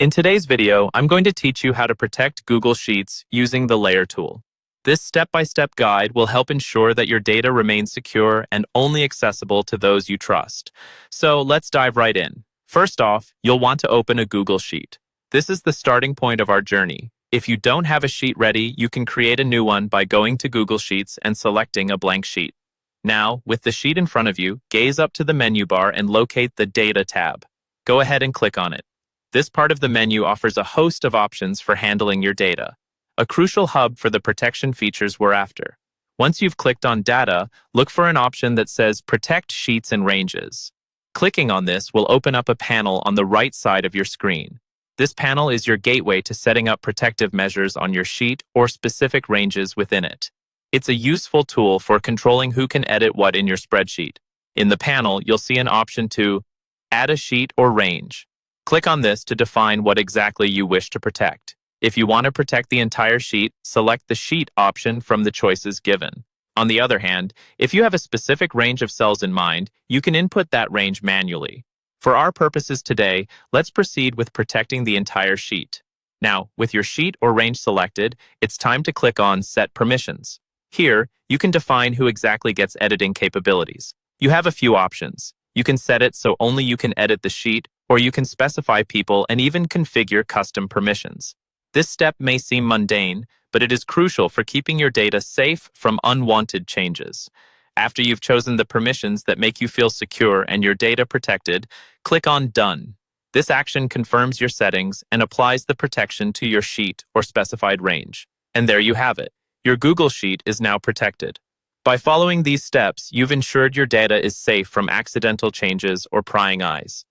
In today's video, I'm going to teach you how to protect Google Sheets using the Layer tool. This step-by-step guide will help ensure that your data remains secure and only accessible to those you trust. So let's dive right in. First off, you'll want to open a Google Sheet. This is the starting point of our journey. If you don't have a sheet ready, you can create a new one by going to Google Sheets and selecting a blank sheet. Now, with the sheet in front of you, gaze up to the menu bar and locate the Data tab. Go ahead and click on it. This part of the menu offers a host of options for handling your data, a crucial hub for the protection features we're after. Once you've clicked on Data, look for an option that says Protect Sheets and Ranges. Clicking on this will open up a panel on the right side of your screen. This panel is your gateway to setting up protective measures on your sheet or specific ranges within it. It's a useful tool for controlling who can edit what in your spreadsheet. In the panel, you'll see an option to add a sheet or range. Click on this to define what exactly you wish to protect. If you want to protect the entire sheet, select the sheet option from the choices given. On the other hand, if you have a specific range of cells in mind, you can input that range manually. For our purposes today, let's proceed with protecting the entire sheet. Now, with your sheet or range selected, it's time to click on Set Permissions. Here, you can define who exactly gets editing capabilities. You have a few options. You can set it so only you can edit the sheet, or you can specify people and even configure custom permissions. This step may seem mundane, but it is crucial for keeping your data safe from unwanted changes. After you've chosen the permissions that make you feel secure and your data protected, click on Done. This action confirms your settings and applies the protection to your sheet or specified range. And there you have it. Your Google Sheet is now protected. By following these steps, you've ensured your data is safe from accidental changes or prying eyes.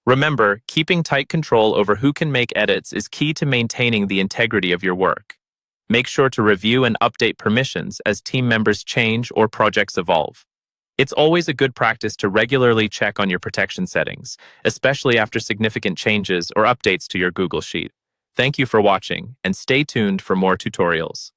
Remember, keeping tight control over who can make edits is key to maintaining the integrity of your work. Make sure to review and update permissions as team members change or projects evolve. It's always a good practice to regularly check on your protection settings, especially after significant changes or updates to your Google Sheet. Thank you for watching, and stay tuned for more tutorials.